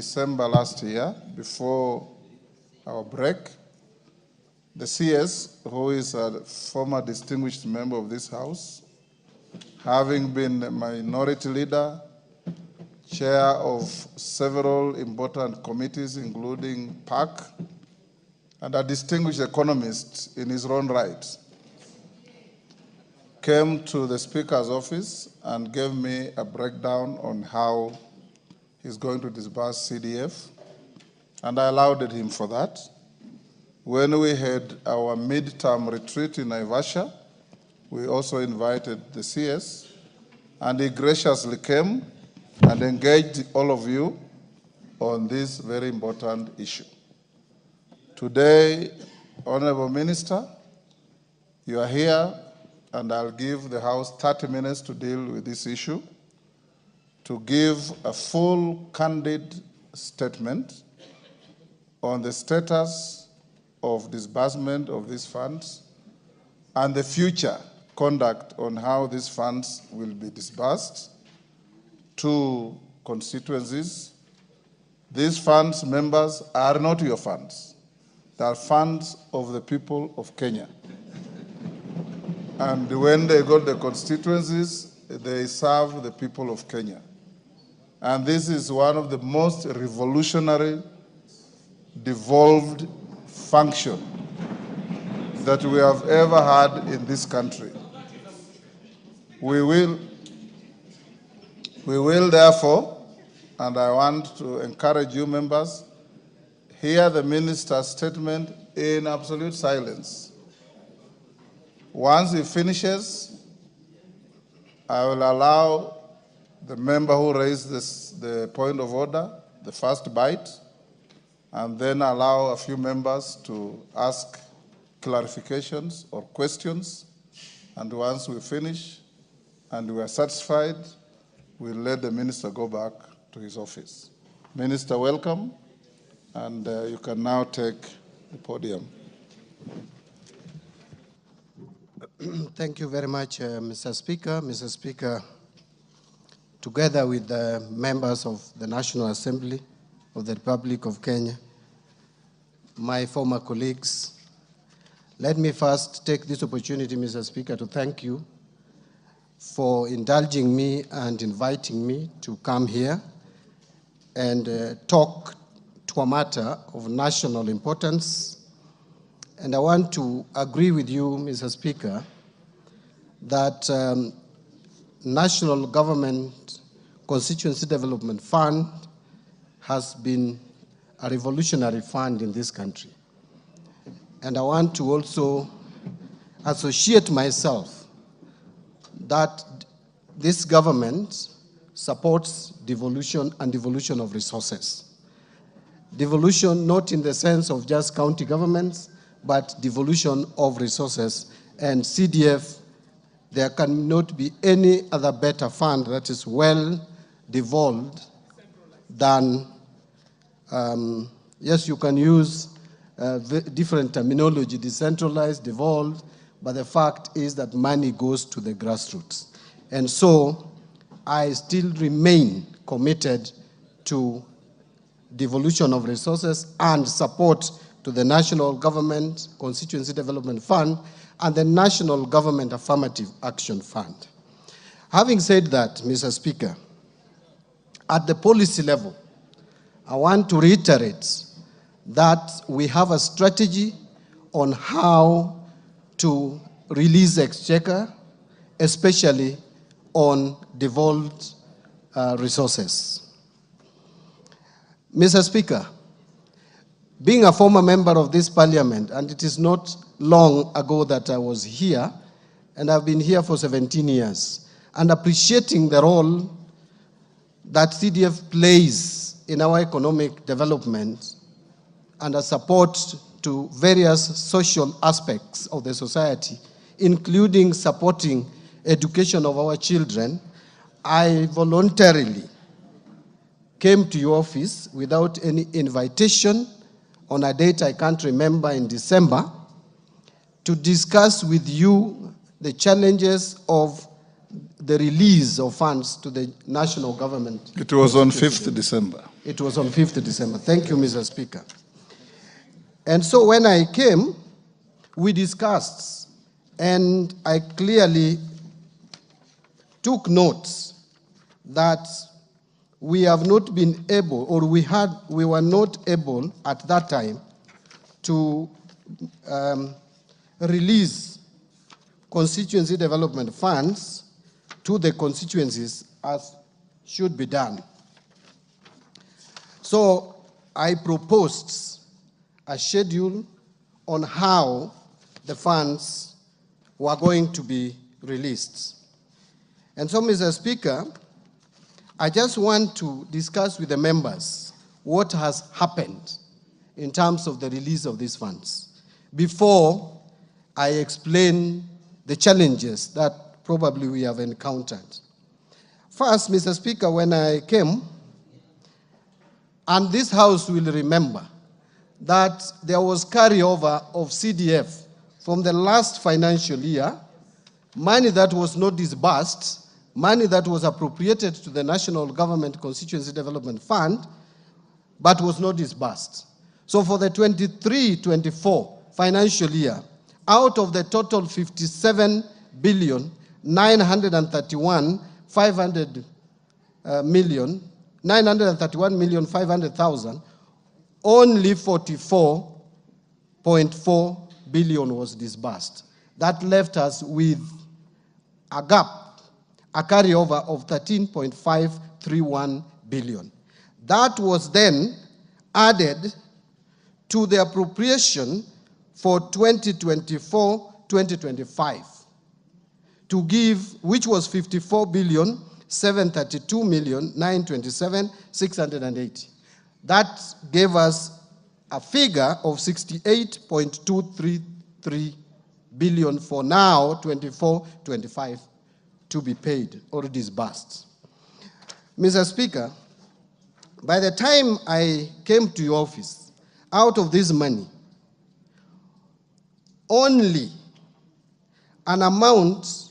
December last year, before our break, the CS, who is a former distinguished member of this House, having been a minority leader, chair of several important committees, including PAC, and a distinguished economist in his own right, came to the Speaker's office and gave me a breakdown on how he's going to disburse CDF, and I allowed him for that. When we had our midterm retreat in Naivasha, we also invited the CS, and he graciously came and engaged all of you on this very important issue. Today, Honorable Minister, you are here, and I'll give the House 30 minutes to deal with this issue, to give a full, candid statement on the status of disbursement of these funds and the future conduct on how these funds will be disbursed to constituencies. These funds, members, are not your funds. They are funds of the people of Kenya. And when they go to the constituencies, they serve the people of Kenya. And this is one of the most revolutionary, devolved function that we have ever had in this country. We will therefore, and I want to encourage you members, hear the minister's statement in absolute silence. Once he finishes, I will allow the member who raised the point of order, the first bite, and then allow a few members to ask clarifications or questions. And once we finish and we are satisfied, we'll let the minister go back to his office. Minister, welcome, and you can now take the podium. Thank you very much, Mr. Speaker. Mr. Speaker, together with the members of the National Assembly of the Republic of Kenya, my former colleagues, let me first take this opportunity, Mr. Speaker, to thank you for indulging me and inviting me to come here and talk to a matter of national importance. And I want to agree with you, Mr. Speaker, that National Government Constituency Development Fund has been a revolutionary fund in this country. And I want to also associate myself that this government supports devolution and devolution of resources. Devolution not in the sense of just county governments, but devolution of resources. And CDF, there cannot be any other better fund that is well devolved than, yes, you can use different terminology, decentralized, devolved, but the fact is that money goes to the grassroots. And so I still remain committed to devolution of resources and support to the National Government Constituency Development Fund and the National Government Affirmative Action Fund. Having said that, Mr. Speaker, at the policy level, I want to reiterate that we have a strategy on how to release exchequer, especially on devolved resources. Mr. Speaker, being a former member of this parliament, and it is not long ago that I was here, and I've been here for 17 years, and appreciating the role that CDF plays in our economic development and a support to various social aspects of the society, including supporting education of our children, I voluntarily came to your office without any invitation on a date I can't remember in December to discuss with you the challenges of the release of funds to the national government. It was on 5th December. It was on 5th December. Thank you, Mr. Speaker. And so when I came, we discussed, and I clearly took notes that we have not been able, or we were not able at that time to release constituency development funds to the constituencies as should be done. So I proposed a schedule on how the funds were going to be released. And so, Mr. Speaker, I just want to discuss with the members what has happened in terms of the release of these funds before I explain the challenges that probably we have encountered. First, Mr. Speaker, when I came, and this House will remember that there was carryover of CDF from the last financial year, money that was not disbursed, money that was appropriated to the National Government Constituency Development Fund, but was not disbursed. So for the 23-24 financial year, out of the total 57,931,500,000, only 44.4 billion was disbursed. That left us with a gap, a carryover of 13.531 billion. That was then added to the appropriation for 2024-2025 to give, which was 54,732,927,680. That gave us a figure of 68.233 billion for now, 24-25, to be paid or disbursed. Mr. Speaker, by the time I came to your office, out of this money, only an amount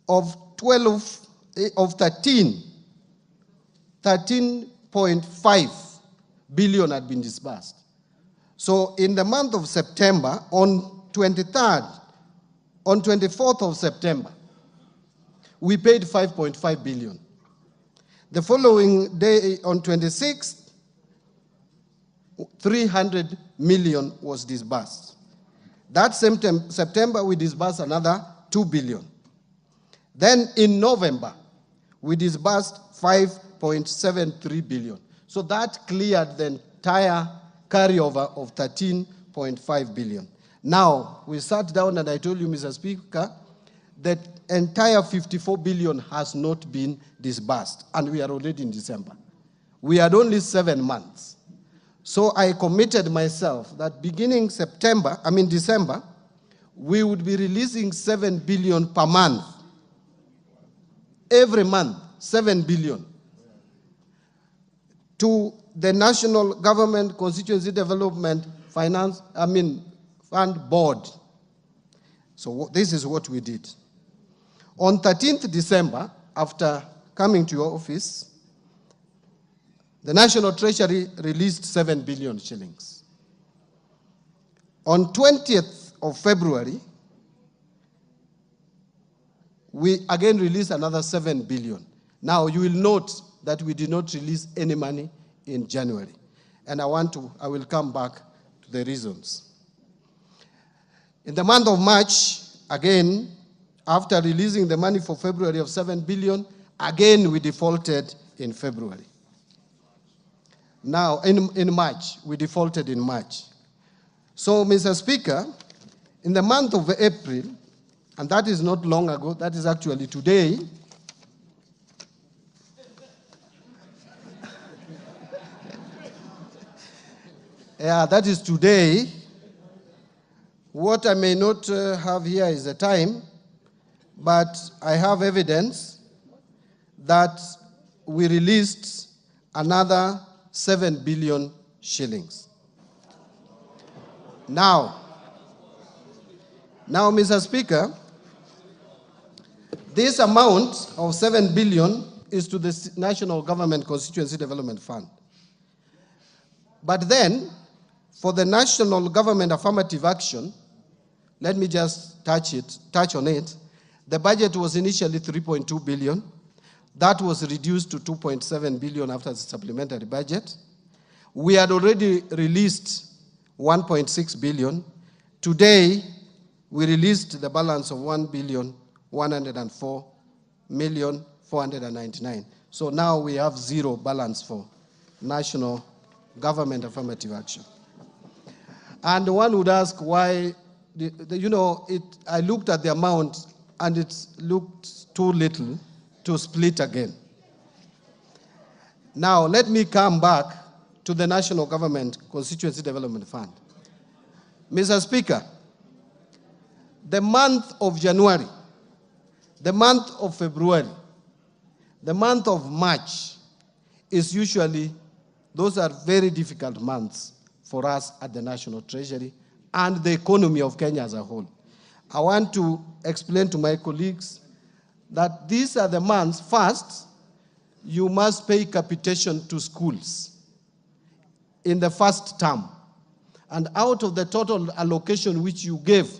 of 13.5 billion had been disbursed. So in the month of September, on 24th of September, we paid 5.5 billion. The following day, on 26th, 300 million was disbursed. That same September, we disbursed another 2 billion. Then in November, we disbursed 5.73 billion. So that cleared the entire carryover of 13.5 billion. Now, we sat down and I told you, Mr. Speaker, that entire 54 billion has not been disbursed, and we are already in December. We had only 7 months. So I committed myself that beginning December, we would be releasing 7 billion per month. Every month, 7 billion. To the National Government Constituency Development Fund Board. So this is what we did. On 13th December, after coming to your office, the National Treasury released 7 billion shillings. On 20th of February, we again released another 7 billion. Now, you will note that we did not release any money in January. And I will come back to the reasons. In the month of March, again, after releasing the money for February of 7 billion, again we defaulted in February. Now, in March, we defaulted in March. So, Mr. Speaker, in the month of April, and that is not long ago, that is actually today, yeah, that is today. What I may not have here is the time, but I have evidence that we released another 7 billion shillings. Now, Mr. Speaker, This amount of 7 billion is to the National Government Constituency Development Fund. But then, for the National Government Affirmative Action, let me just touch on it. The budget was initially 3.2 billion. That was reduced to 2.7 billion after the supplementary budget. We had already released 1.6 billion. Today, we released the balance of 1,104,499,000. So now we have zero balance for National Government Affirmative Action. And one would ask why, I looked at the amount and it looked too little to split again. Now, let me come back to the National Government Constituency Development Fund. Mr. Speaker, the month of January, the month of February, the month of March is usually, those are very difficult months for us at the National Treasury and the economy of Kenya as a whole. I want to explain to my colleagues that these are the months. First, you must pay capitation to schools in the first term. And out of the total allocation which you gave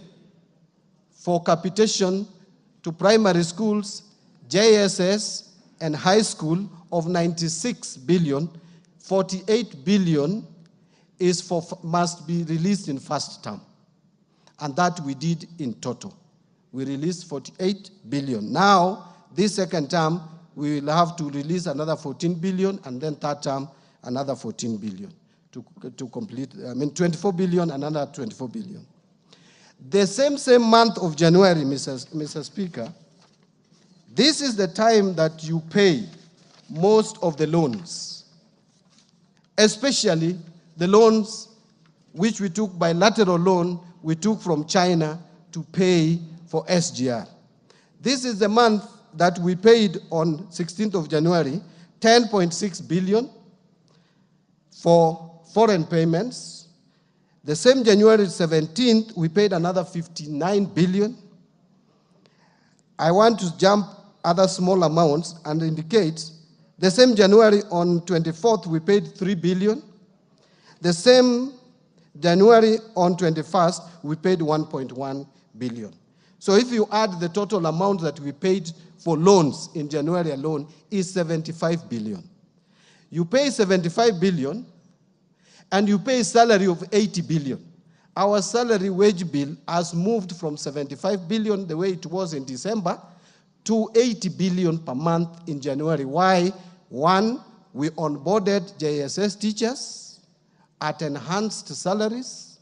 for capitation to primary schools, JSS, and high school of 96 billion, 48 billion must be released in first term. And that we did in total. We released 48 billion. Now, this second term, we will have to release another 14 billion, and then third term, another 14 billion to complete, 24 billion, another 24 billion. The same month of January, Mr. Speaker, this is the time that you pay most of the loans, especially the loans which we took bilateral loan, we took from China to pay for SGR. This is the month that we paid on 16th of January, 10.6 billion for foreign payments. The same January 17th, we paid another 59 billion. I want to jump other small amounts and indicate the same January on 24th, we paid 3 billion. The same January on 21st, we paid 1.1 billion. So if you add the total amount that we paid for loans in January alone is 75 billion. You pay 75 billion and you pay salary of 80 billion. Our salary wage bill has moved from 75 billion, the way it was in December, to 80 billion per month in January. Why? One, we onboarded JSS teachers at enhanced salaries.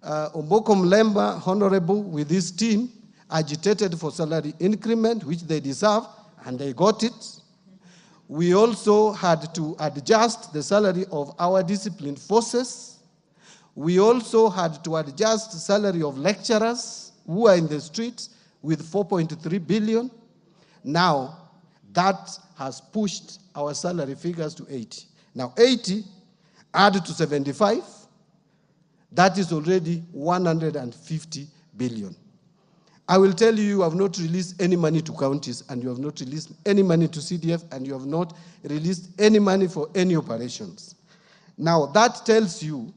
Omboko Mlemba, Honorable, with his team, agitated for salary increment, which they deserve, and they got it. We also had to adjust the salary of our disciplined forces. We also had to adjust the salary of lecturers who are in the streets with 4.3 billion. Now, that has pushed our salary figures to 80. Now, 80 added to 75, that is already 150 billion. I will tell you, you have not released any money to counties, and you have not released any money to CDF, and you have not released any money for any operations. Now, that tells you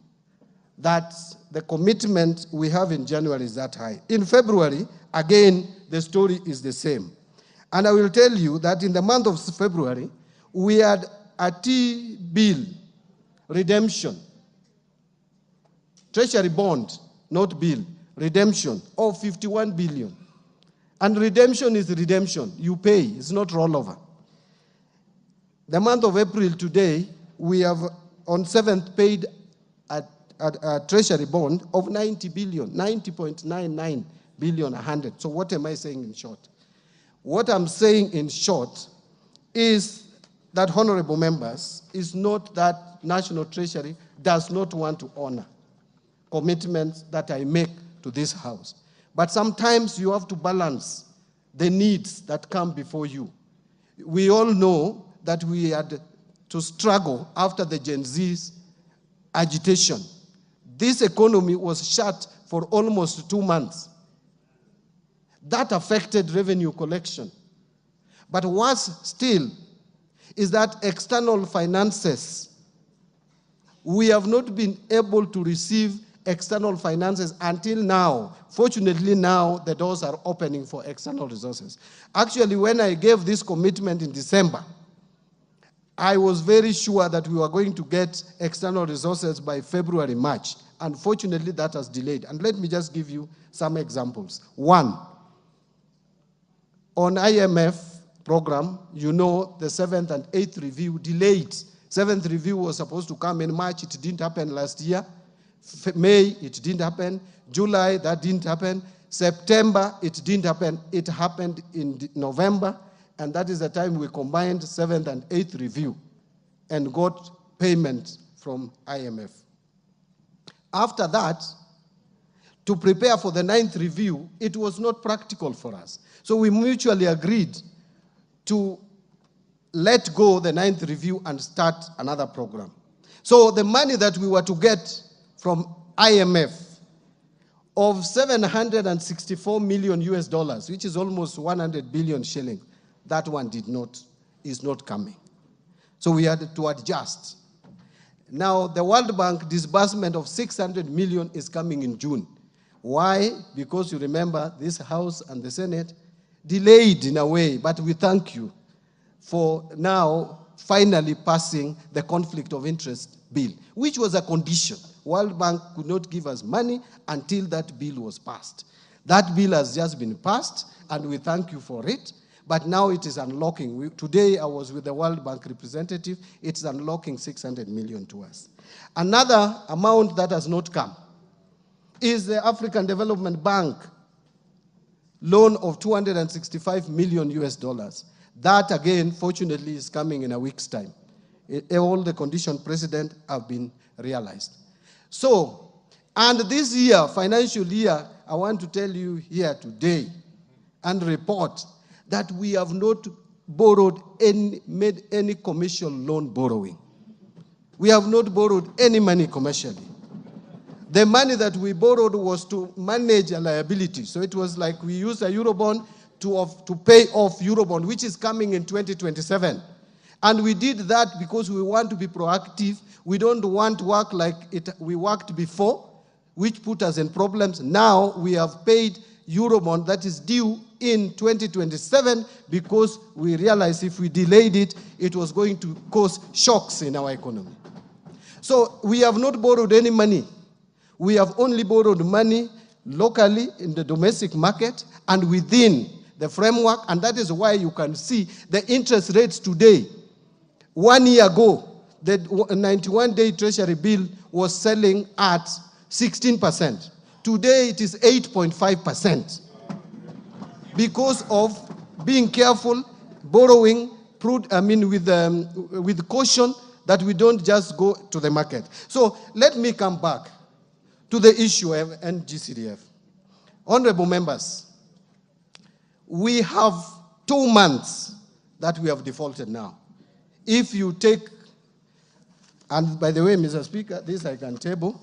that the commitment we have in January is that high. In February, again, the story is the same. And I will tell you that in the month of February, we had a T-bill redemption, treasury bond, not bill, redemption of 51 billion. And redemption is redemption. You pay, it's not rollover. The month of April today, we have on 7th paid a treasury bond of 90 billion, 90.99 billion, 100. So what am I saying in short? What I'm saying in short is that, honorable members, is not that National Treasury does not want to honor commitments that I make to this House. But sometimes you have to balance the needs that come before you. We all know that we had to struggle after the Gen Z's agitation. This economy was shut for almost 2 months. That affected revenue collection. But worse still is that external finances, we have not been able to receive external finances until now. Fortunately, now the doors are opening for external resources. Actually, when I gave this commitment in December, I was very sure that we were going to get external resources by February, March. Unfortunately, that has delayed. And let me just give you some examples. One, on IMF program, you know the 7th and 8th review delayed. 7th review was supposed to come in March. It didn't happen last year. May, it didn't happen. July, that didn't happen. September, it didn't happen. It happened in November, and that is the time we combined 7th and 8th review and got payment from IMF. After that, to prepare for the 9th review, it was not practical for us. So we mutually agreed to let go the 9th review and start another program. So the money that we were to get from IMF of 764 million US dollars, which is almost 100 billion shillings, that one is not coming. So we had to adjust. Now the World Bank disbursement of 600 million is coming in June. Why? Because you remember this House and the Senate delayed in a way, but we thank you for now finally passing the conflict of interest bill, which was a condition. World Bank could not give us money until that bill was passed. That bill has just been passed, and we thank you for it, but now it is unlocking. Today I was with the World Bank representative. It's unlocking 600 million to us. Another amount that has not come is the African Development Bank loan of 265 million US dollars. That, again, fortunately, is coming in a week's time. All the conditions precedent have been realized. So, and this year, financial year, I want to tell you here today and report that we have not made any commercial loan borrowing. We have not borrowed any money commercially. The money that we borrowed was to manage a liability. So it was like we used a Eurobond to pay off Eurobond, which is coming in 2027. And we did that because we want to be proactive. We don't want to work like we worked before, which put us in problems. Now we have paid Eurobond that is due in 2027 because we realized if we delayed it, it was going to cause shocks in our economy. So we have not borrowed any money. We have only borrowed money locally in the domestic market and within the framework, and that is why you can see the interest rates today. 1 year ago, the 91-day treasury bill was selling at 16%. Today it is 8.5%. Because of being careful, borrowing, with caution, that we don't just go to the market. So let me come back to the issue of NGCDF. Honorable members, we have 2 months that we have defaulted now. If you take, and by the way, Mr. Speaker, this I can table,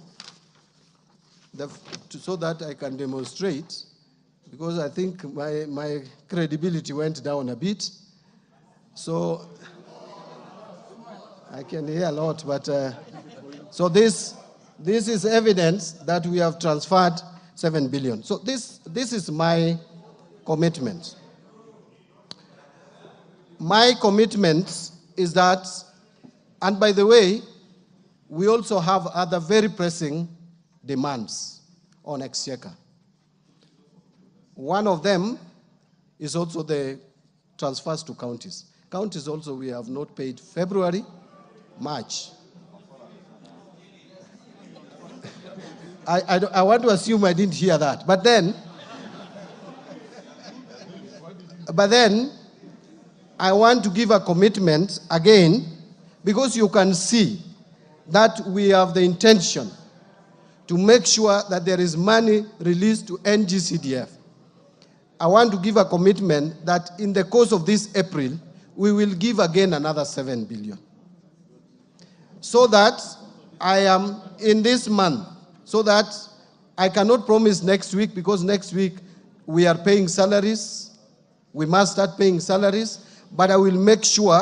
so that I can demonstrate, because I think my credibility went down a bit. So I can hear a lot, but so this is evidence that we have transferred 7 billion. So this is my commitment. My commitment is that, and by the way, we also have other very pressing demands on exchequer. One of them is also the transfers to counties. Counties also we have not paid February, March. I want to assume I didn't hear that. But then I want to give a commitment again, because you can see that we have the intention to make sure that there is money released to NGCDF. I want to give a commitment that in the course of this April, we will give again another 7 billion. So that I am in this month, so that I cannot promise next week, because next week we are paying salaries. We must start paying salaries, but I will make sure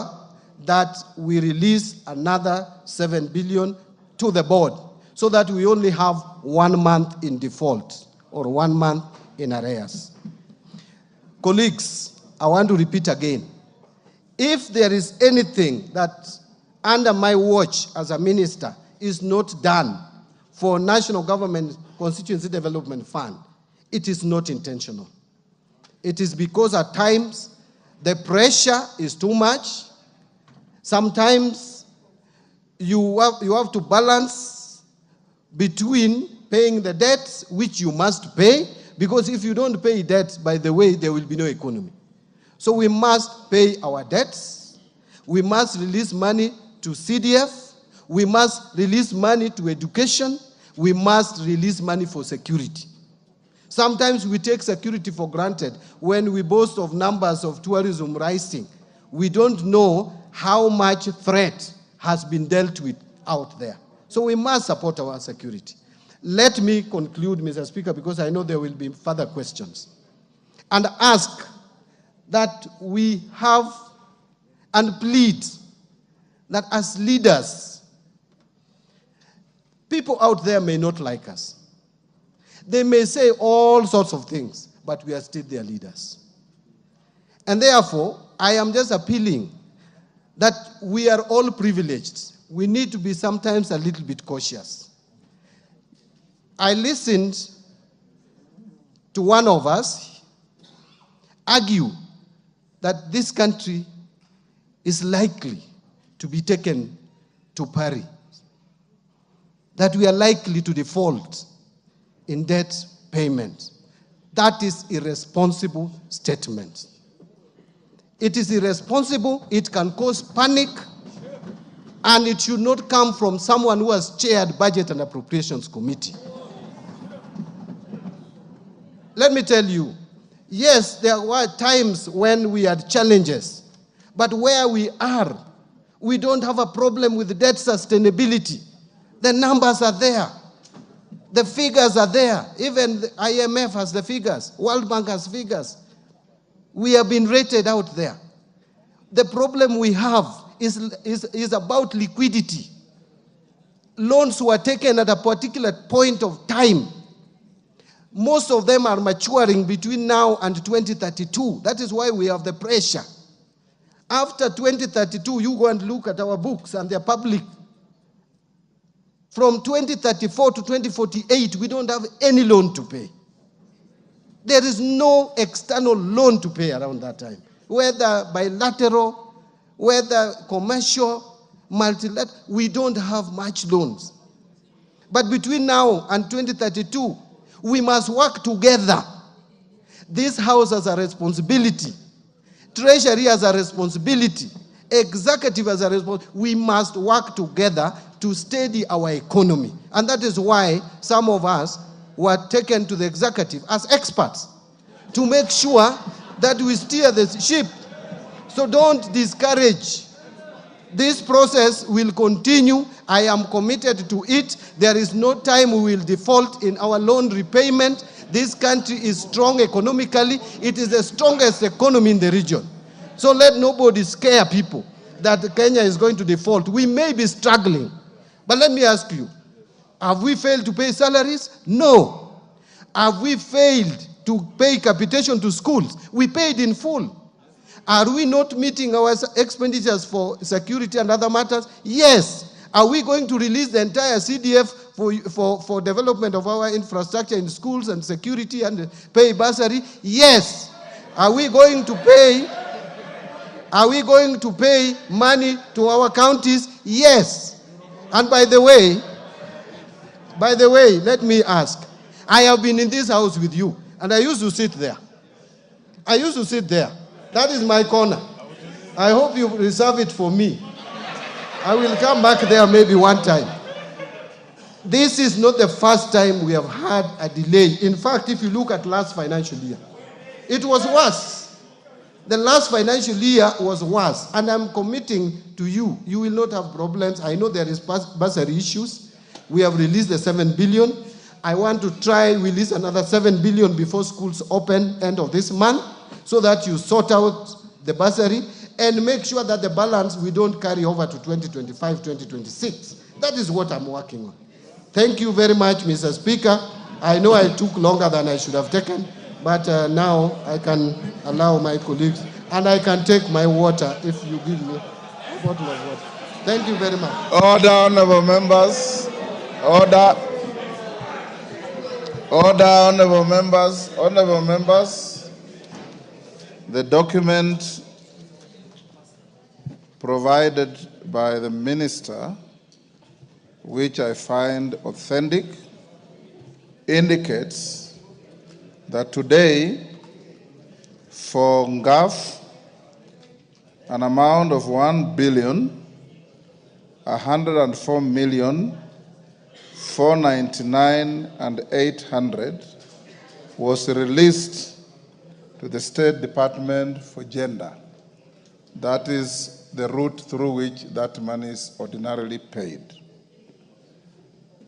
that we release another 7 billion to the board so that we only have 1 month in default or 1 month in arrears. Colleagues, I want to repeat again. If there is anything that under my watch as a minister is not done for National Government Constituency Development Fund, it is not intentional. It is because at times the pressure is too much. Sometimes you have to balance between paying the debts, which you must pay, because if you don't pay debts, by the way, there will be no economy. So we must pay our debts. We must release money to CDF. We must release money to education. We must release money for security. Sometimes we take security for granted when we boast of numbers of tourism rising. We don't know how much threat has been dealt with out there. So we must support our security. Let me conclude, Mr. Speaker, because I know there will be further questions, and ask that we have and plead that as leaders, people out there may not like us. They may say all sorts of things, but we are still their leaders. And therefore, I am just appealing that we are all privileged. We need to be sometimes a little bit cautious. I listened to one of us argue that this country is likely to be taken to Paris, that we are likely to default in debt payment. That is irresponsible statement. It is irresponsible, it can cause panic, and it should not come from someone who has chaired Budget and Appropriations Committee. Let me tell you, yes, there were times when we had challenges, but where we are, we don't have a problem with debt sustainability. The numbers are there. The figures are there. Even the IMF has the figures. World Bank has figures. We have been rated out there. The problem we have is about liquidity. Loans were taken at a particular point of time. Most of them are maturing between now and 2032. That is why we have the pressure. After 2032, you go and look at our books and they're public. From 2034 to 2048, we don't have any loan to pay. There is no external loan to pay around that time. Whether bilateral, whether commercial, multilateral, we don't have much loans. But between now and 2032, we must work together. This House has a responsibility. Treasury has a responsibility. Executive has a responsibility. We must work together to steady our economy. And that is why some of us were taken to the executive as experts to make sure that we steer the ship. So don't discourage. This process will continue. I am committed to it. There is no time we will default in our loan repayment. This country is strong economically. It is the strongest economy in the region. So let nobody scare people that Kenya is going to default. We may be struggling. But let me ask you, have we failed to pay salaries? No. Have we failed to pay capitation to schools? We paid in full. Are we not meeting our expenditures for security and other matters? Yes. Are we going to release the entire CDF for development of our infrastructure in schools and security and pay bursary? Yes. Are we going to pay money to our counties? Yes. And by the way, let me ask. I have been in this house with you, and I used to sit there. That is my corner. I hope you reserve it for me. I will come back there maybe one time. This is not the first time we have had a delay. In fact, if you look at last financial year, it was worse. The last financial year was worse. And I'm committing to you, you will not have problems. I know there is bursary issues. We have released the 7 billion. I want to try release another 7 billion before schools open end of this month, so that you sort out the bursary and make sure that the balance we don't carry over to 2025, 2026. That is what I'm working on. Thank you very much, Mr. Speaker. I know I took longer than I should have taken, but now I can allow my colleagues, and I can take my water if you give me a bottle of water. Thank you very much. Order, honorable members. Order. Order, honorable members. Honorable members, the document provided by the minister, which I find authentic, indicates that today, for NGAF, an amount of 1,104,499,800 was released to the State Department for Gender. That is the route through which that money is ordinarily paid.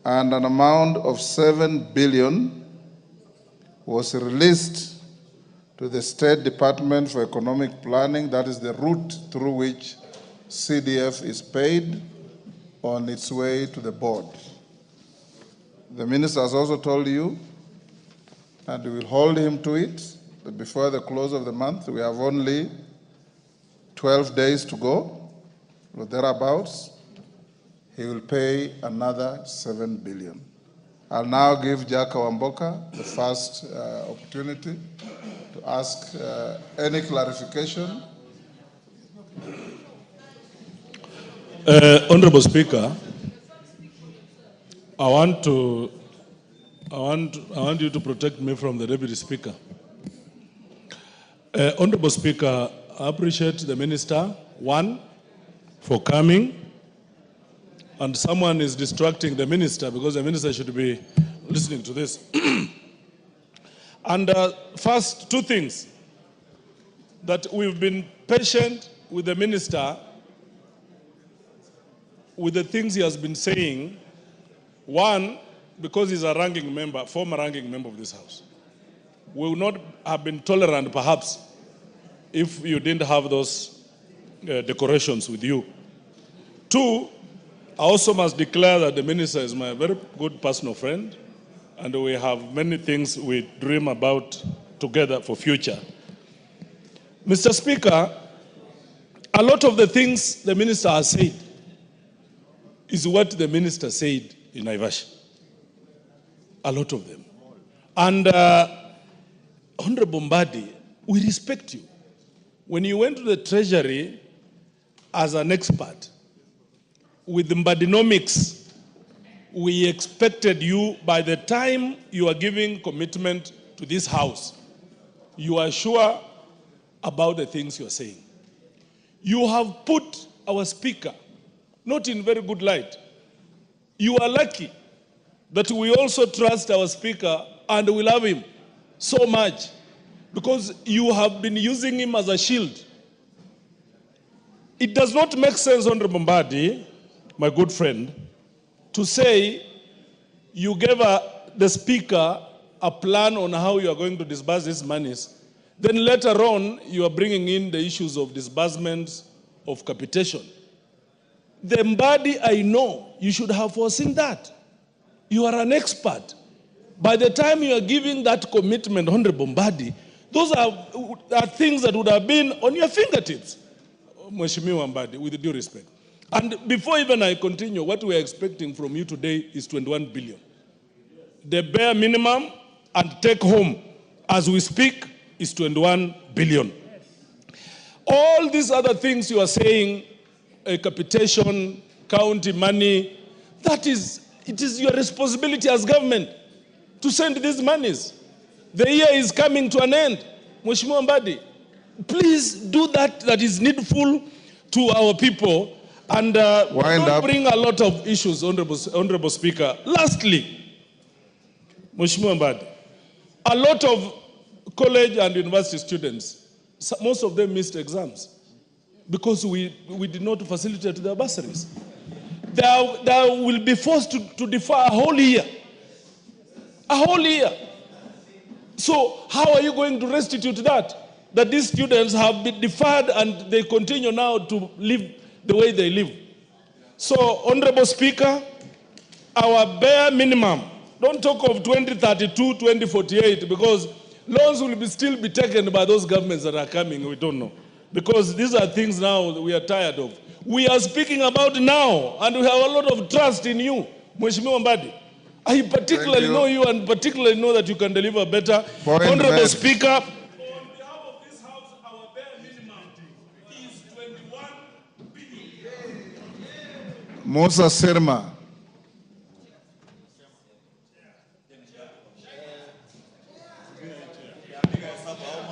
And an amount of 7 billion was released to the State Department for Economic Planning. That is the route through which CDF is paid on its way to the board. The minister has also told you, and we will hold him to it, that before the close of the month, we have only 12 days to go, or thereabouts. He will pay another 7 billion. I'll now give Jack Wamboka the first opportunity to ask any clarification. Honorable Speaker, I want you to protect me from the Deputy Speaker. Honorable Speaker, I appreciate the Minister, one, for coming, and someone is distracting the Minister because the Minister should be listening to this. And first, two things, that we've been patient with the Minister with the things he has been saying. One, because he's a ranking member, former ranking member of this House. We would not have been tolerant, perhaps, if you didn't have those decorations with you. Two, I also must declare that the Minister is my very good personal friend, and we have many things we dream about together for future. Mr. Speaker, a lot of the things the Minister has said is what the Minister said in Naivasha. A lot of them. And Honorable Mbadi, we respect you. When you went to the Treasury as an expert with Mbadinomics, we expected you, by the time you are giving commitment to this House, you are sure about the things you are saying. You have put our Speaker not in very good light. You are lucky that we also trust our Speaker and we love him so much, because you have been using him as a shield. It does not make sense, Honorable Mbadi, my good friend, to say you gave the Speaker a plan on how you are going to disburse these monies, then later on you are bringing in the issues of disbursement of capitation. The Mbadi, I know, you should have foreseen that. You are an expert. By the time you are giving that commitment, Honorable Mbadi, those are things that would have been on your fingertips, Mheshimiwa Mbadi, with due respect. And before even I continue, what we are expecting from you today is 21 billion. The bare minimum and take home, as we speak, is 21 billion. All these other things you are saying, capitation, county money, it is your responsibility as government to send these monies. The year is coming to an end. Mheshimiwa Mbadi, please do that is needful to our people, and don't bring a lot of issues, Honorable Speaker. Lastly, Mheshimiwa Mbadi, a lot of college and university students, most of them missed exams because we did not facilitate their bursaries. They will be forced to defer a whole year. A whole year. So how are you going to restitute that? That these students have been deferred and they continue now to live the way they live. So, Honorable Speaker, our bare minimum, don't talk of 2032, 2048, because loans will still be taken by those governments that are coming, we don't know. Because these are things now that we are tired of. We are speaking about now, and we have a lot of trust in you, Mheshimiwa Mbadi. I particularly know you and particularly know that you can deliver better. Point Honorable made. Speaker, on behalf of this House, our bare minimum is 21 billion. Musa Sirma.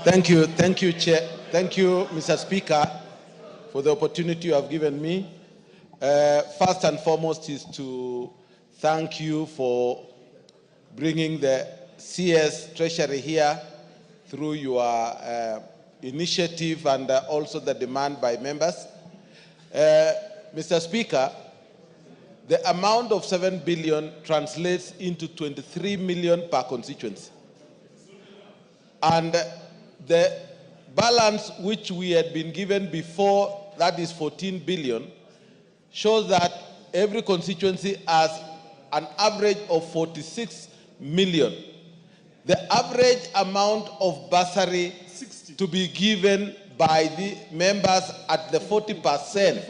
Thank you, Chair. Thank you, Mr. Speaker, for the opportunity you have given me. First and foremost is to thank you for bringing the CS Treasury here through your initiative and also the demand by members. Mr. Speaker, the amount of 7 billion translates into 23 million per constituency. And the balance which we had been given before, that is 14 billion, shows that every constituency has an average of 46 million. The average amount of bursary to be given by the members at the 40%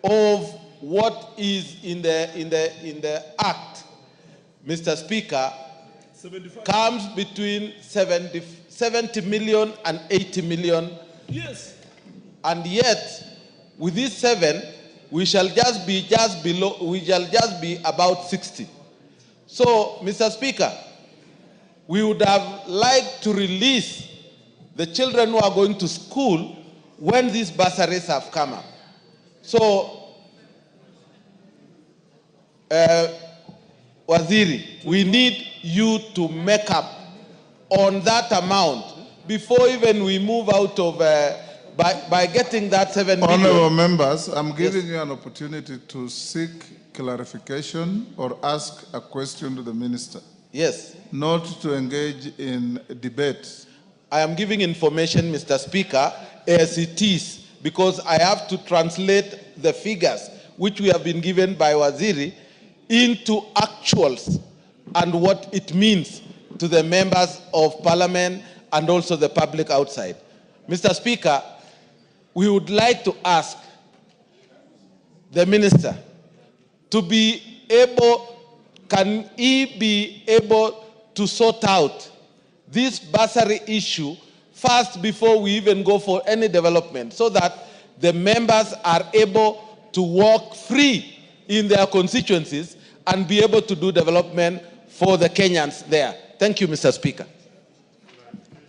of what is in the Act, Mr. Speaker, 75. comes between 70 million and 80 million. Yes. And yet, with these 7, we shall just be about 60. So, Mr. Speaker, we would have liked to release the children who are going to school when these bursaries have come up. So, Waziri, we need you to make up on that amount before even we move out of, by getting that 7 billion. Honorable members, I'm giving you an opportunity to seek clarification or ask a question to the minister. Yes. Not to engage in debate. I am giving information, Mr. Speaker, as it is, because I have to translate the figures which we have been given by Waziri into actuals and what it means to the members of parliament and also the public outside. Mr. Speaker, we would like to ask the minister to be able, can he be able to sort out this bursary issue first before we even go for any development, so that the members are able to walk free in their constituencies and be able to do development for the Kenyans there. Thank you, Mr. Speaker.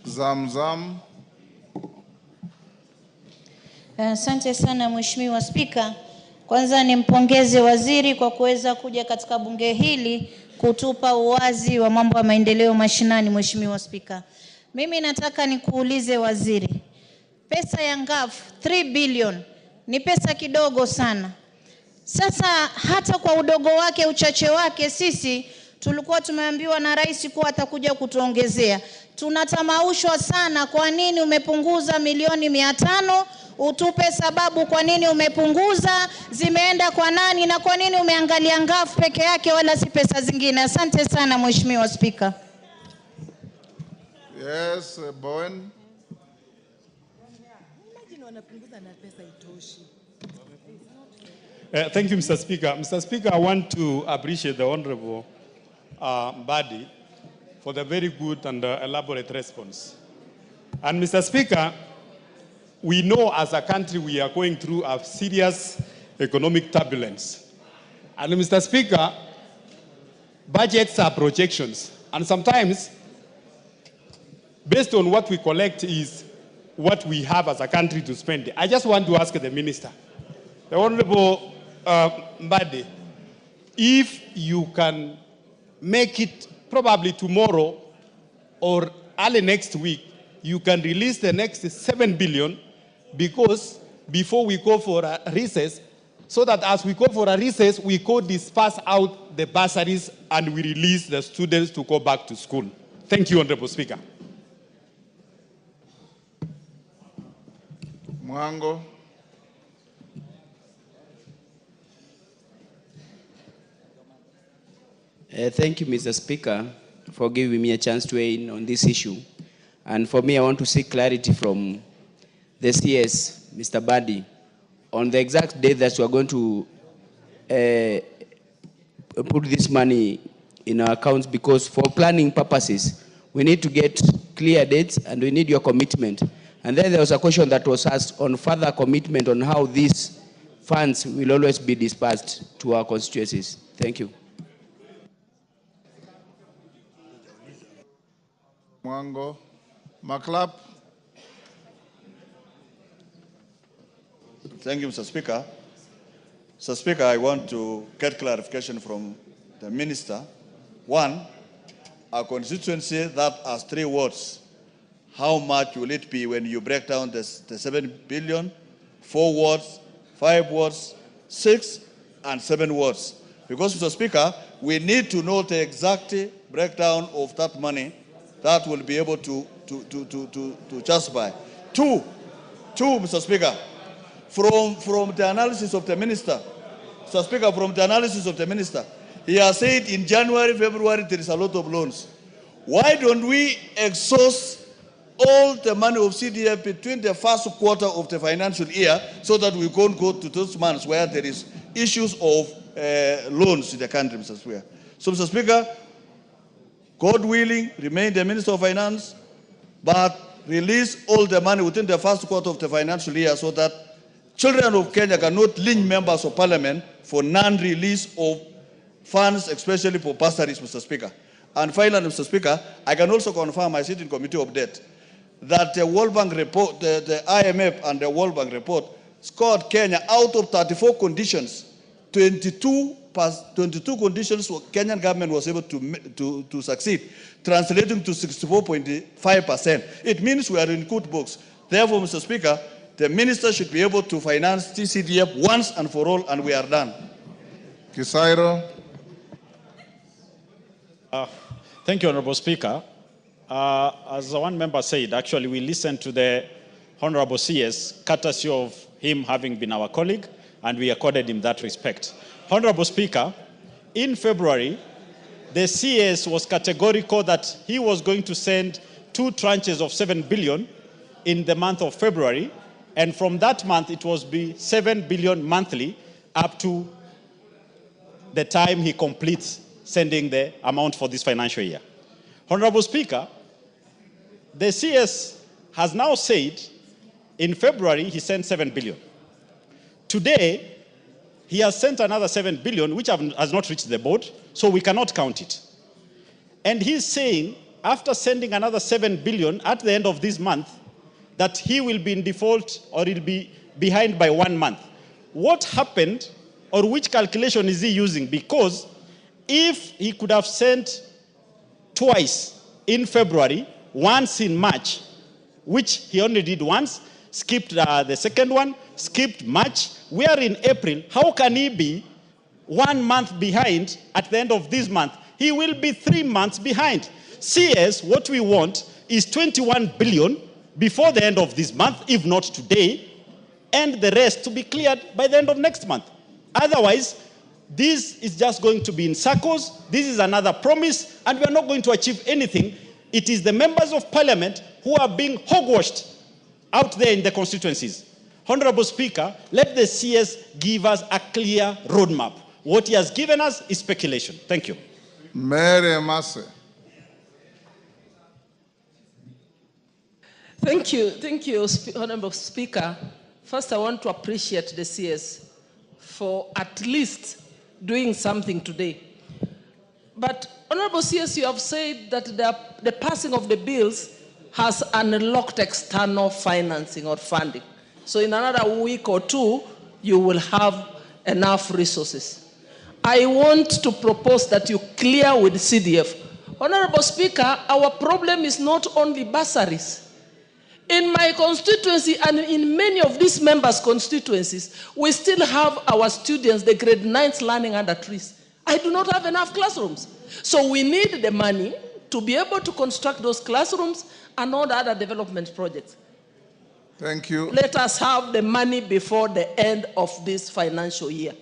Zamzam. Asante sana Mheshimiwa Spika. Kwanza nimpongeze waziri kwa kuweza kuja katika bunge hili kutupa uwazi wa mambo ya maendeleo mashinani. Mheshimiwa Spika, mimi nataka nikuulize waziri, pesa ya ngafu 3 billion ni pesa kidogo sana. Sasa hata kwa udogo wake, uchache wake, sisi tulikuwa tumeambiwa na rais kuwa atakuja kutuongezea. Tunatamaushwa sana, kwa nini umepunguza milioni 500? Utupe sababu kwa nini umepunguza, zimeenda kwa nani, na kwa nini umeangalia ngafu peke yake wala si pesa zingine. Asante sana Mheshimiwa Spika. Yes, Bowen. Thank you, Mr. Speaker. Mr. Speaker, I want to appreciate the Honorable Mbadi for the very good and elaborate response. And Mr. Speaker, we know as a country we are going through a serious economic turbulence. And Mr. Speaker, budgets are projections. And sometimes, based on what we collect is what we have as a country to spend. I just want to ask the Minister, the Honorable Mbadi, if you can make it probably tomorrow or early next week, you can release the next 7 billion, because before we go for a recess, so that as we go for a recess, we go disperse out the bursaries and we release the students to go back to school. Thank you, Honorable Speaker. Mwango. Thank you, Mr. Speaker, for giving me a chance to weigh in on this issue. And for me, I want to seek clarity from the CS, Mr. Mbadi, on the exact date that we are going to put this money in our accounts, because for planning purposes, we need to get clear dates and we need your commitment. And then there was a question that was asked on further commitment on how these funds will always be dispersed to our constituencies. Thank you. Mwango. Maklap. Thank you, Mr. Speaker. Mr. Speaker, I want to get clarification from the minister. One, our constituency that has 3 wards. How much will it be when you break down the 7 billion, 4 wards, 5 wards, 6 and 7 wards? Because, Mr. Speaker, we need to know the exact breakdown of that money that will be able to justify. Two, Mr. Speaker, from the analysis of the minister, Mr. Speaker, from the analysis of the minister, he has said in January, February, there is a lot of loans. Why don't we exhaust all the money of CDF between the first quarter of the financial year so that we can't go to those months where there is issues of loans in the country, Mr. Speaker. So, Mr. Speaker, God willing, remain the Minister of Finance, but release all the money within the first quarter of the financial year so that children of Kenya cannot lynch members of parliament for non-release of funds, especially for bursaries, Mr. Speaker. And finally, Mr. Speaker, I can also confirm, I sit in Committee of Debt, that the World Bank report, the IMF and the World Bank report scored Kenya out of 34 conditions, 22 conditions Kenyan government was able to succeed, translating to 64.5%. It means we are in good books. Therefore, Mr. Speaker, the minister should be able to finance TCDF once and for all, and we are done. Kisairo. Thank you, Honorable Speaker. As one member said, actually, we listened to the Honorable CS, courtesy of him having been our colleague, and we accorded him that respect. Honorable Speaker, in February, the CS was categorical that he was going to send 2 tranches of 7 billion in the month of February, and from that month, it was be 7 billion monthly up to the time he completes sending the amount for this financial year. Honorable Speaker, the CS has now said in February he sent 7 billion. Today, he has sent another 7 billion, which has not reached the board, so we cannot count it. And he's saying, after sending another 7 billion at the end of this month, that he will be in default or he'll be behind by 1 month. What happened, or which calculation is he using? Because if he could have sent twice in February, once in March, which he only did once, skipped the second one, skipped March, we are in April, how can he be 1 month behind at the end of this month? He will be 3 months behind. CS, what we want is 21 billion before the end of this month, if not today, and the rest to be cleared by the end of next month. Otherwise, this is just going to be in circles. This is another promise, and we are not going to achieve anything. It is the members of parliament who are being hogwashed out there in the constituencies. Honorable Speaker, let the CS give us a clear roadmap. What he has given us is speculation. Thank you. Mary Masse. Thank you, Honorable Speaker. First, I want to appreciate the CS for at least doing something today. But, Honorable CS, you have said that the passing of the bills has unlocked external financing or funding. So in another week or 2, you will have enough resources. I want to propose that you clear with CDF. Honorable Speaker, our problem is not only bursaries. In my constituency and in many of these members' constituencies, we still have our students, the grade 9s, learning under trees. I do not have enough classrooms. So we need the money to be able to construct those classrooms and all the other development projects. Thank you. Let us have the money before the end of this financial year,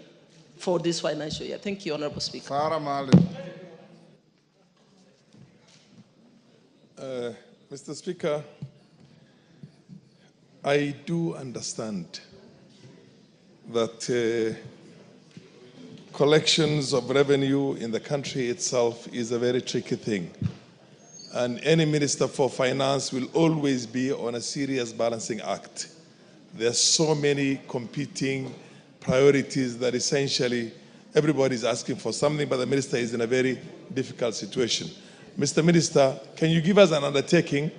for this financial year. Thank you, Honorable Speaker. Farah Maalim. Mr. Speaker, I do understand that collections of revenue in the country itself is a very tricky thing. And any Minister for Finance will always be on a serious balancing act. There are so many competing priorities that essentially everybody is asking for something, but the Minister is in a very difficult situation. Mr. Minister, can you give us an undertaking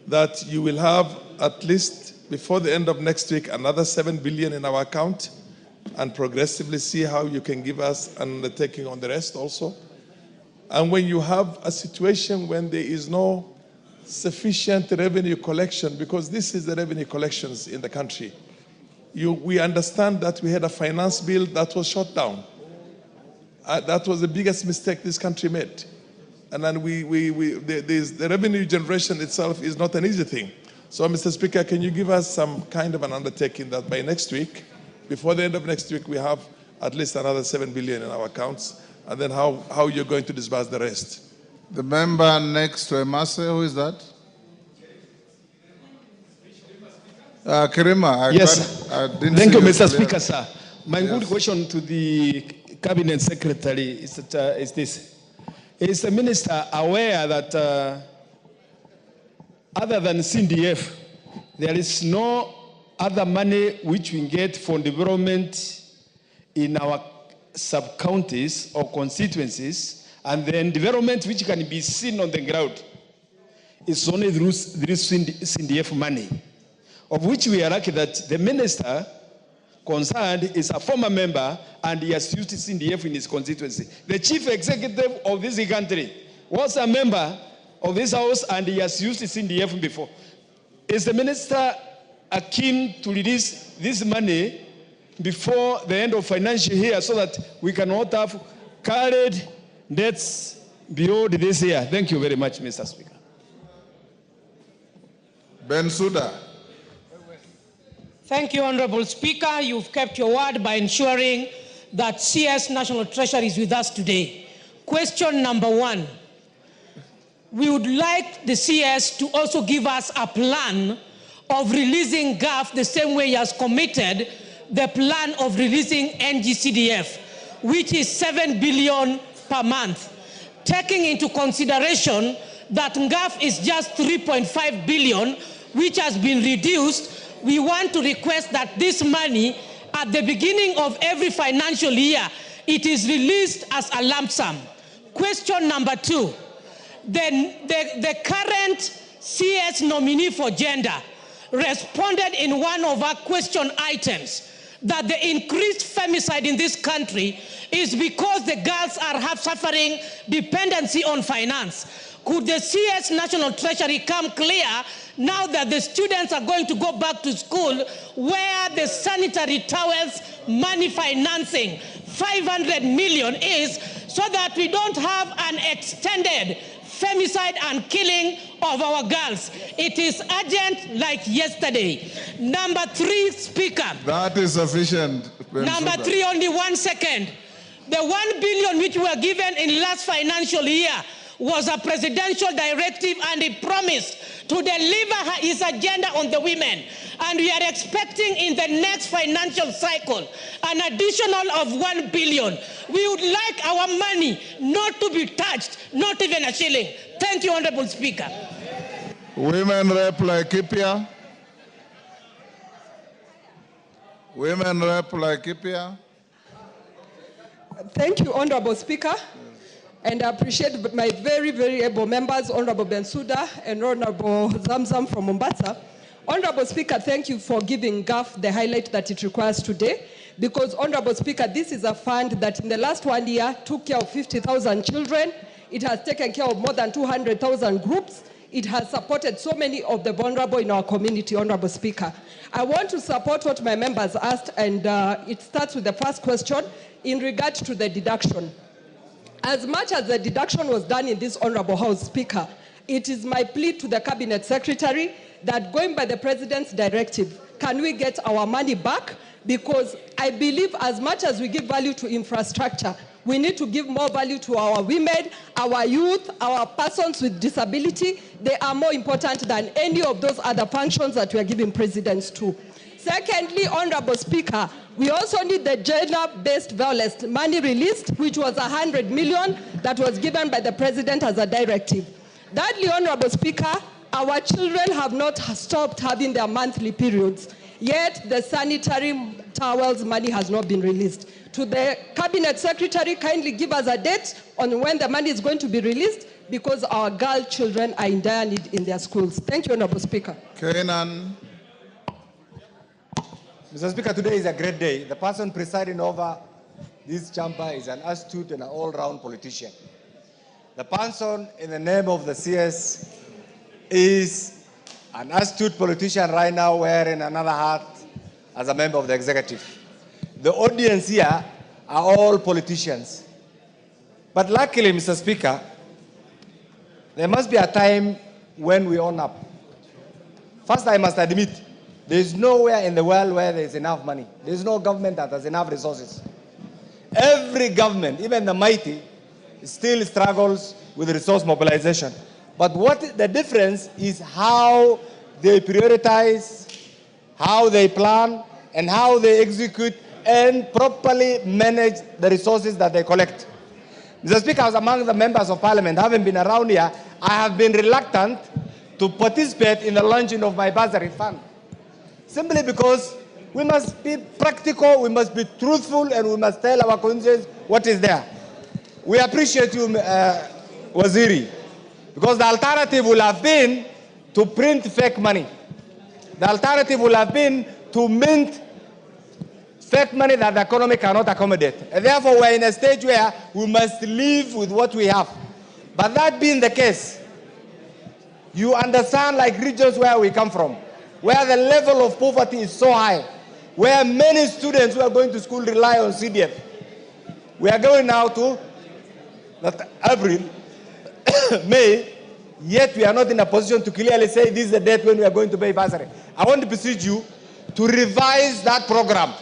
that you will have at least before the end of next week another 7 billion in our account, and progressively see how you can give us an undertaking on the rest also? And when you have a situation when there is no sufficient revenue collection, because this is the revenue collections in the country, we understand that we had a finance bill that was shut down. That was the biggest mistake this country made. And then the revenue generation itself is not an easy thing. So, Mr. Speaker, can you give us some kind of an undertaking that by next week, before the end of next week, we have at least another 7 billion in our accounts, and then how you're going to disburse the rest? The member next to Emase, who is that? Kirima. Yes. Thank you, Mr. Speaker, sir. My good question to the Cabinet Secretary is this. Is the Minister aware that other than CDF, there is no other money which we get for development in our sub-counties or constituencies, and then development which can be seen on the ground is only through CDF money, of which we are lucky that the minister concerned is a former member and he has used CDF in his constituency. The chief executive of this country was a member of this house and he has used CDF before. Is the minister keen to release this money before the end of financial year so that we cannot have carried debts beyond this year? Thank you very much, Mr. Speaker. Bensouda. Thank you, Honorable Speaker. You've kept your word by ensuring that CS National Treasury is with us today. Question number 1. We would like the CS to also give us a plan of releasing GAF the same way he has committed the plan of releasing NGCDF, which is 7 billion per month. Taking into consideration that GAF is just 3.5 billion, which has been reduced, we want to request that this money, at the beginning of every financial year, it is released as a lump sum. Question number 2. The current CS nominee for gender responded in one of our question items that the increased femicide in this country is because the girls are suffering dependency on finance. Could the CS National Treasury come clear now that the students are going to go back to school where the sanitary towels money financing 500 million is, so that we don't have an extended femicide and killing of our girls? It is urgent like yesterday. Number 3, Speaker. That is sufficient. Number 3, only 1 second. The 1 billion which were given in last financial year was a presidential directive, and he promised to deliver his agenda on the women. And we are expecting in the next financial cycle an additional of 1 billion. We would like our money not to be touched, not even a shilling. Thank you, Honorable Speaker. Women Rep Laikipia. Women Rep Laikipia. Thank you, Honorable Speaker. And I appreciate my very, very able members, Honorable Bensouda and Honorable Zamzam from Mombasa. Honorable Speaker, thank you for giving GAF the highlight that it requires today. Because, Honorable Speaker, this is a fund that in the last 1 year took care of 50,000 children. It has taken care of more than 200,000 groups. it has supported so many of the vulnerable in our community, Honorable Speaker. I want to support what my members asked, and it starts with the first question in regard to the deduction. As much as the deduction was done in this Honorable House, Speaker, it is my plea to the Cabinet Secretary that, going by the President's directive, can we get our money back? Because I believe as much as we give value to infrastructure, we need to give more value to our women, our youth, our persons with disability. They are more important than any of those other functions that we are giving presidents to. Secondly, Honorable Speaker, we also need the gender-based violence money released, which was 100 million that was given by the President as a directive. Thirdly, Honorable Speaker, our children have not stopped having their monthly periods, yet the sanitary towels money has not been released. To the Cabinet Secretary, kindly give us a date on when the money is going to be released, because our girl children are in dire need in their schools. Thank you, Honorable Speaker. Kenan. Mr. Speaker, today is a great day. The person presiding over this chamber is an astute and an all-round politician. The person in the name of the CS is an astute politician right now wearing another hat as a member of the executive. The audience here are all politicians. But luckily, Mr. Speaker, there must be a time when we own up. First, I must admit, there is nowhere in the world where there is enough money. There is no government that has enough resources. Every government, even the mighty, still struggles with resource mobilization. But what the difference is how they prioritize, how they plan, and how they execute and properly manage the resources that they collect. Mr. Speaker, as among the members of parliament, having been around here, I have been reluctant to participate in the launching of my bursary fund. Simply because we must be practical, we must be truthful, and we must tell our constituents what is there. We appreciate you, Waziri, because the alternative will have been to print fake money. The alternative will have been to mint fake money that the economy cannot accommodate. And therefore, we're in a stage where we must live with what we have. But that being the case, you understand, like regions where we come from, where the level of poverty is so high, where many students who are going to school rely on CDF. We are going now to April, May, yet we are not in a position to clearly say this is the date when we are going to pay bursary. I want to beseech you to revise that program.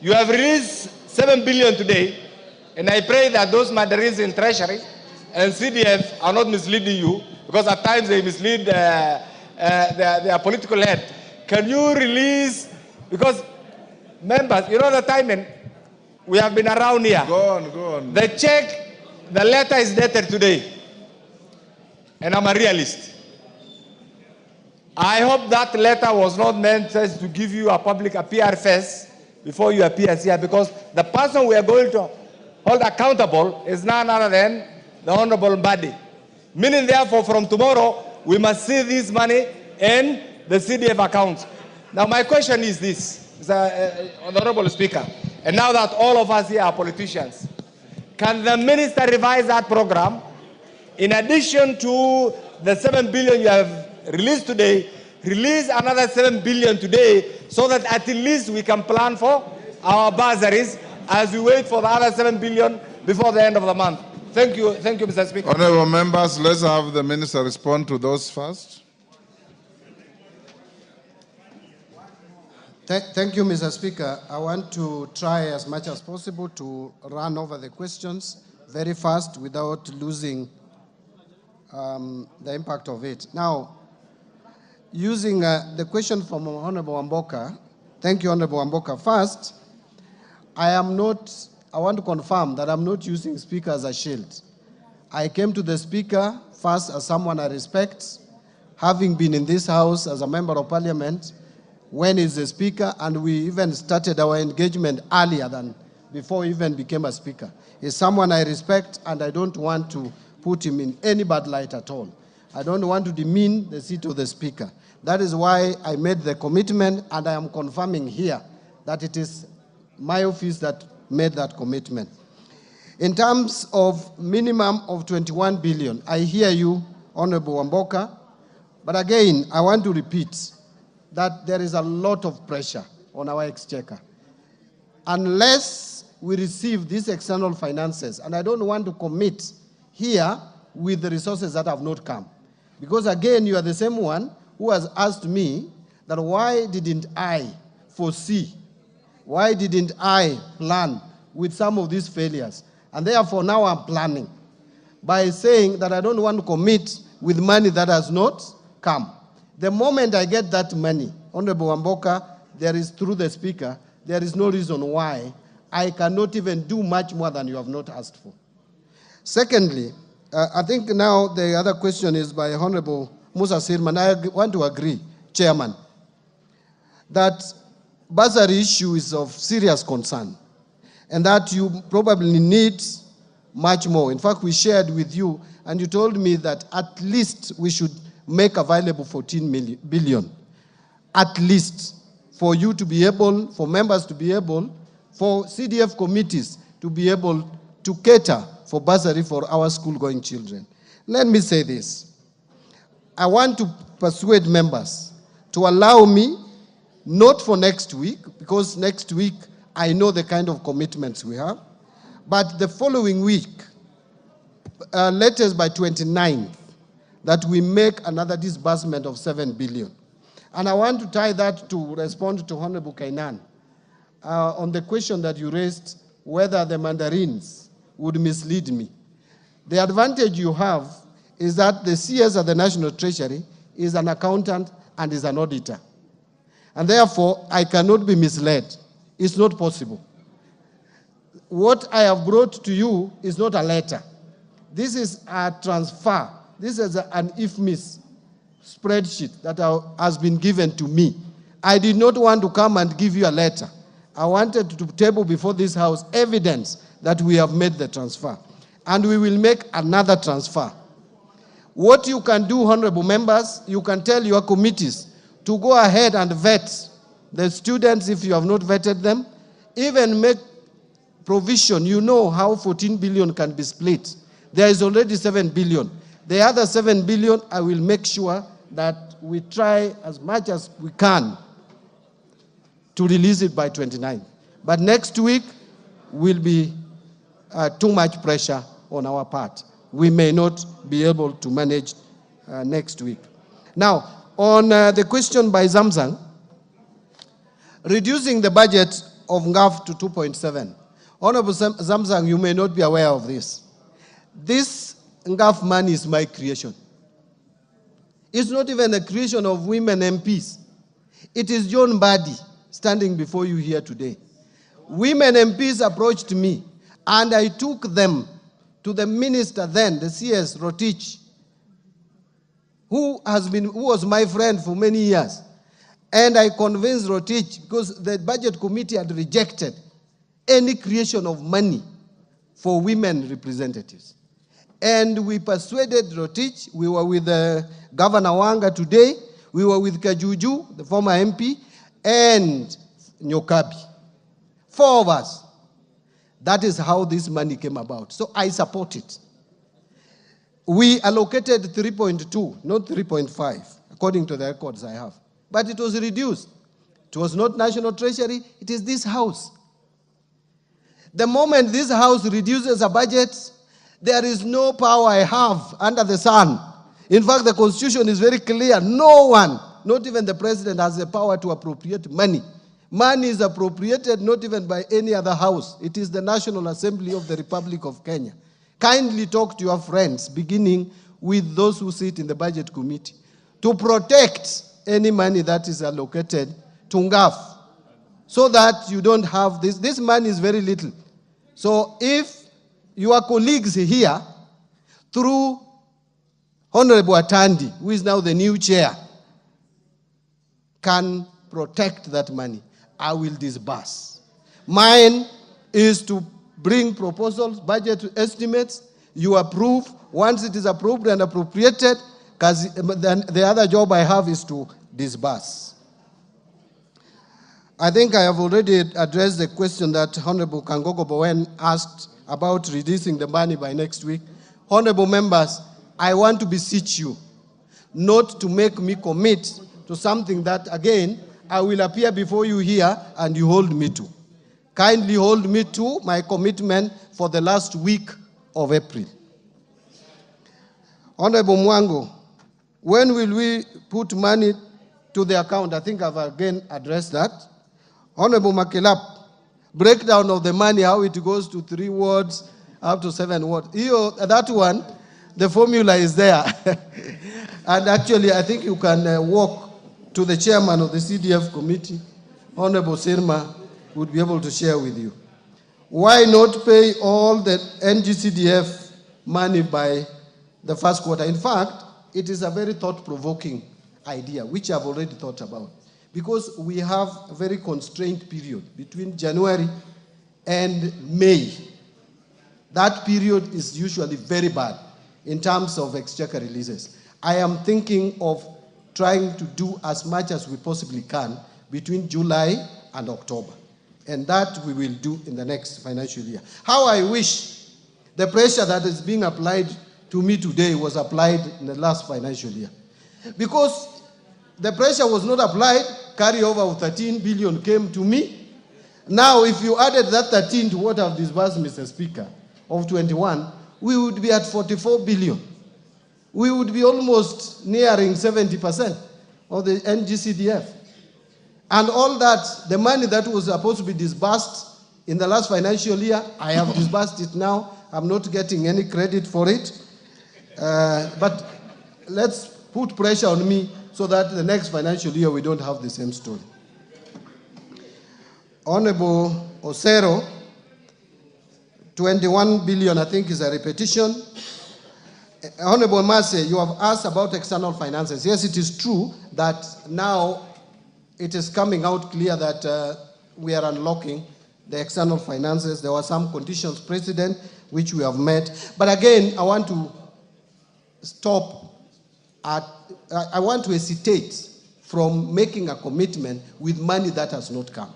You have released 7 billion today, and I pray that those mandarins in Treasury and CDF are not misleading you, because at times they mislead their political head. Can you release, because members, you know the timing, we have been around here. Go on. The check, the letter is dated today, and I'm a realist. I hope that letter was not meant just to give you a PR face before you appear here, because the person we are going to hold accountable is none other than the Honorable Mbadi. Meaning, therefore, from tomorrow, we must see this money in the CDF accounts. Now, my question is this, Honorable Speaker, and now that all of us here are politicians, can the minister revise that program in addition to the 7 billion you have released today, release another 7 billion today, so that at least we can plan for our bursaries as we wait for the other 7 billion before the end of the month. Thank you, Mr. Speaker. Honorable members, let's have the minister respond to those first. Thank you, Mr. Speaker. I want to try as much as possible to run over the questions very fast without losing the impact of it. Now, using the question from Honorable Wamboka, thank you, Honorable Wamboka. First, I want to confirm that I'm not using Speaker as a shield. I came to the Speaker first as someone I respect, having been in this House as a member of Parliament when he's the Speaker, and we even started our engagement earlier than before he even became a Speaker. He's someone I respect, and I don't want to put him in any bad light at all. I don't want to demean the seat of the Speaker. That is why I made the commitment, and I am confirming here that it is my office that made that commitment. In terms of minimum of 21 billion, I hear you, Honorable Wamboka. But again, I want to repeat that there is a lot of pressure on our exchequer. Unless we receive these external finances, and I don't want to commit here with the resources that have not come. Because again, you are the same one who has asked me that why didn't I foresee, why didn't I plan with some of these failures? And therefore now I'm planning by saying that I don't want to commit with money that has not come. The moment I get that money, Honorable Wamboka, there is, through the Speaker, there is no reason why I cannot even do much more than you have not asked for. Secondly, I think now the other question is by Honorable Musa Sirman. I want to agree, Chairman, that bursary issue is of serious concern and that you probably need much more. In fact, we shared with you and you told me that at least we should make available 14 billion, at least, for you to be able, for members to be able, for CDF committees to be able to cater for bursary for our school-going children. Let me say this. I want to persuade members to allow me, not for next week, because next week I know the kind of commitments we have, but the following week, latest by 29th, that we make another disbursement of 7 billion. And I want to tie that to respond to Honorable Kainan on the question that you raised, whether the mandarins would mislead me. The advantage you have is that the CS at the National Treasury is an accountant and is an auditor. And therefore, I cannot be misled. It's not possible. What I have brought to you is not a letter. This is a transfer. This is an IFMIS spreadsheet that has been given to me. I did not want to come and give you a letter. I wanted to table before this House evidence that we have made the transfer. And we will make another transfer. What you can do, honorable members, you can tell your committees to go ahead and vet the students if you have not vetted them, even make provision. You know how 14 billion can be split. There is already 7 billion. The other 7 billion, I will make sure that we try as much as we can to release it by 29. But next week will be too much pressure on our part. We may not be able to manage next week. Now, on the question by Zamzang, reducing the budget of NGAF to 2.7. Honorable Zamzang, you may not be aware of this. This NGAF money is my creation. It's not even a creation of women MPs. It is John Mbadi standing before you here today. Women MPs approached me, and I took them to the minister then, the CS Rotich, who was my friend for many years. And I convinced Rotich, because the budget committee had rejected any creation of money for women representatives. And we persuaded Rotich. We were with Governor Wanga today. We were with Kajuju, the former MP, and Nyokabi. 4 of us. That is how this money came about. So I support it. We allocated 3.2, not 3.5, according to the records I have. But it was reduced. It was not National Treasury, it is this House. The moment this House reduces a budget, there is no power I have under the sun. In fact, the Constitution is very clear. No one, not even the President, has the power to appropriate money. Money is appropriated not even by any other house. It is the National Assembly of the Republic of Kenya. Kindly talk to your friends, beginning with those who sit in the Budget Committee, to protect any money that is allocated to NGAF, so that you don't have this. This money is very little. So if your colleagues here, through Honorable Atandi, who is now the new chair, can protect that money, I will disburse. Mine is to bring proposals, budget estimates, you approve. Once it is approved and appropriated, then the other job I have is to disburse. I think I have already addressed the question that Honorable Kangogo Bowen asked about releasing the money by next week. Honorable members, I want to beseech you not to make me commit to something that, again, I will appear before you here and you hold me to. Kindly hold me to my commitment for the last week of April. Honorable Mwango, when will we put money to the account? I think I've again addressed that. Honorable Makelap, breakdown of the money, how it goes to 3 wards, up to 7 wards. That one, the formula is there. And actually, I think you can walk to the chairman of the CDF committee, Honorable Sirma, would be able to share with you. Why not pay all the NGCDF money by the first quarter? In fact, it is a very thought-provoking idea, which I've already thought about, because we have a very constrained period between January and May. That period is usually very bad in terms of exchequer releases. I am thinking of trying to do as much as we possibly can between July and October. And that we will do in the next financial year. How I wish the pressure that is being applied to me today was applied in the last financial year. Because the pressure was not applied, carryover of 13 billion came to me. Now, if you added that 13 to what I've disbursed, Mr. Speaker, of 21, we would be at 44 billion. We would be almost nearing 70% of the NGCDF. And all that, the money that was supposed to be disbursed in the last financial year, I have disbursed it now. I'm not getting any credit for it. But let's put pressure on me so that the next financial year we don't have the same story. Honorable Osero, 21 billion, I think, is a repetition. Honorable Mase, you have asked about external finances. Yes, it is true that now it is coming out clear that we are unlocking the external finances. There were some conditions precedent which we have met. But again, I want to I want to hesitate from making a commitment with money that has not come.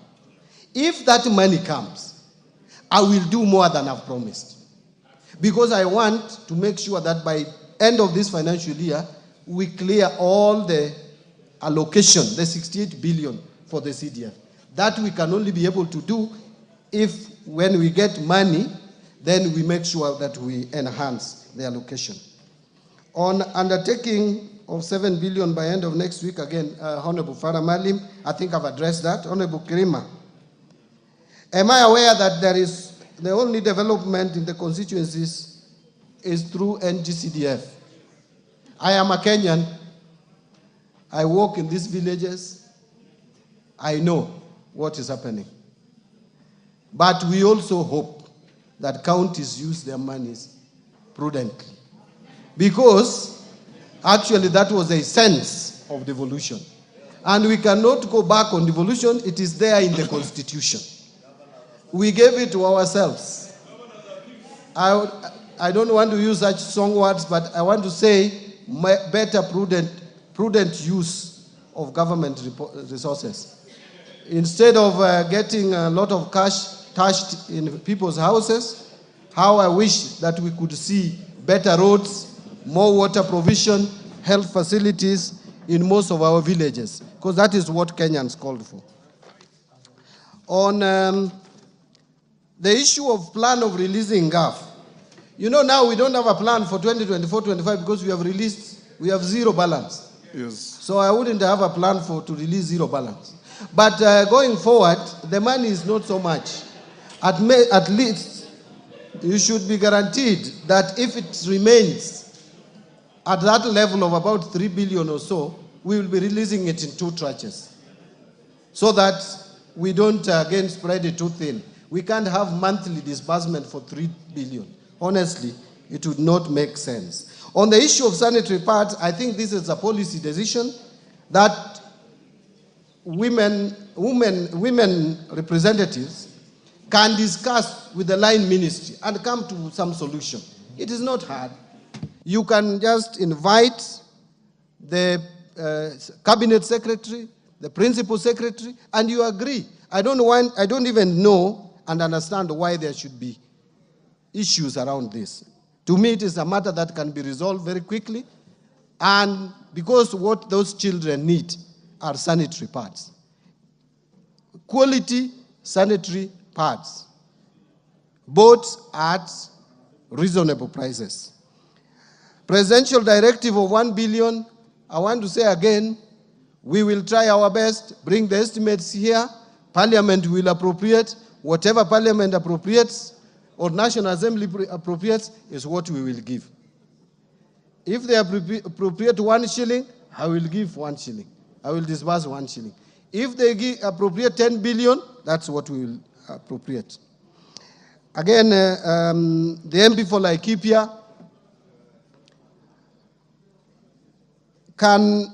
If that money comes, I will do more than I've promised. Because I want to make sure that by end of this financial year, we clear all the allocation, the 68 billion for the CDF. That we can only be able to do if, when we get money, then we make sure that we enhance the allocation. On undertaking of 7 billion by end of next week, again, Honorable Farah Malim, I think I've addressed that. Honorable Kirima, am I aware that there is the only development in the constituencies is through NGCDF? I am a Kenyan. I work in these villages. I know what is happening. But we also hope that counties use their monies prudently. Because actually that was a sense of devolution. And we cannot go back on devolution. It is there in the Constitution. We gave it to ourselves. I don't want to use such strong words, but I want to say better prudent use of government resources. Instead of getting a lot of cash touched in people's houses, how I wish that we could see better roads, more water provision, health facilities in most of our villages, because that is what Kenyans called for. On the issue of plan of releasing GAF, you know now we don't have a plan for 2024-25 because we have zero balance. Yes. So I wouldn't have a plan to release zero balance. But going forward, the money is not so much. At least you should be guaranteed that if it remains at that level of about 3 billion or so, we will be releasing it in 2 tranches, so that we don't again spread it too thin. We can't have monthly disbursement for 3 billion. Honestly, it would not make sense. On the issue of sanitary pads, I think this is a policy decision that women representatives can discuss with the line ministry and come to some solution. It is not hard. You can just invite the cabinet secretary, the principal secretary, and you agree. I don't even know and understand why there should be issues around this. To me, it is a matter that can be resolved very quickly. And because what those children need are sanitary pads. Quality sanitary pads, both at reasonable prices. Presidential directive of 1 billion, I want to say again, we will try our best, bring the estimates here. Parliament will appropriate. Whatever Parliament appropriates or National Assembly appropriates is what we will give. If they appropriate 1 shilling, I will give 1 shilling. I will disburse 1 shilling. If they appropriate 10 billion, that's what we will appropriate. Again, the MP for Laikipia, can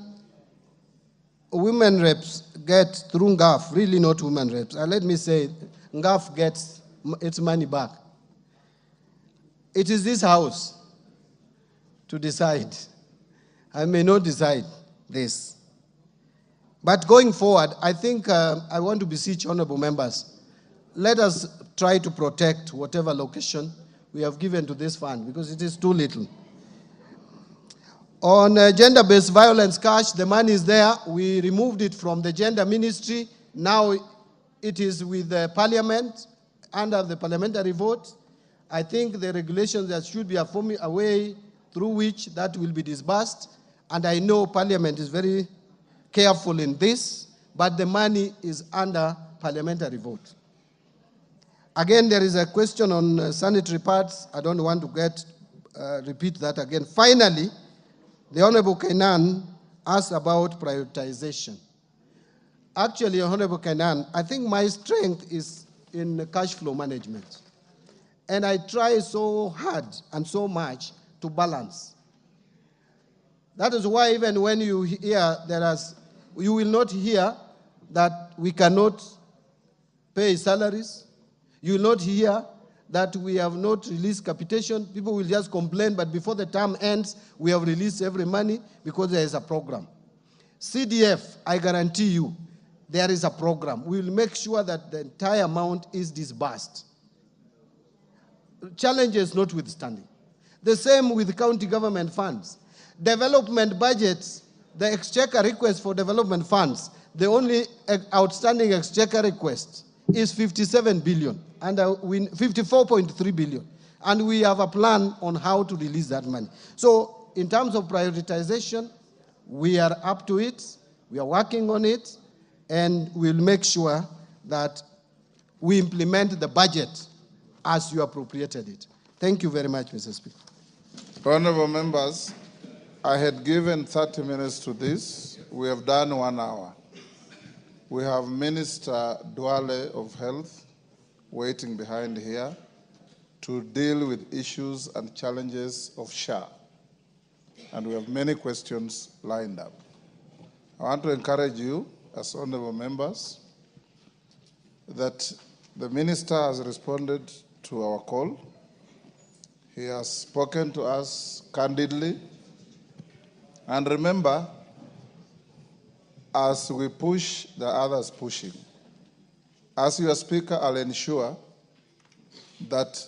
women reps get through NGAF, really not women reps, and let me say, NGAF gets its money back. It is this house to decide. I may not decide this. But going forward, I think I want to beseech honorable members, let us try to protect whatever location we have given to this fund because it is too little. On gender-based violence cash, the money is there. We removed it from the gender ministry. Now it is with the parliament, under the parliamentary vote. I think the regulations that should be a way through which that will be disbursed. And I know parliament is very careful in this, but the money is under parliamentary vote. Again, there is a question on sanitary pads. I don't want to repeat that again. Finally, the Honorable Kenan asked about prioritization. Actually, Honorable Kenan, I think my strength is in cash flow management. And I try so hard and so much to balance. That is why even when you hear you will not hear that we cannot pay salaries. You will not hear that we have not released capitation. People will just complain, but before the term ends, we have released every money because there is a program. CDF, I guarantee you, there is a program. We will make sure that the entire amount is disbursed. Challenges notwithstanding. The same with county government funds. Development budgets, the exchequer request for development funds, the only outstanding exchequer request is 57 billion, and 54.3 billion. And we have a plan on how to release that money. So in terms of prioritization, we are up to it, we are working on it, and we'll make sure that we implement the budget as you appropriated it. Thank you very much, Mr. Speaker. Honorable members, I had given 30 minutes to this. We have done 1 hour. We have Minister Duale of Health waiting behind here to deal with issues and challenges of SHA. And we have many questions lined up. I want to encourage you, as honorable members, that the minister has responded to our call. He has spoken to us candidly. And remember, as we push, the others pushing. As your speaker, I'll ensure that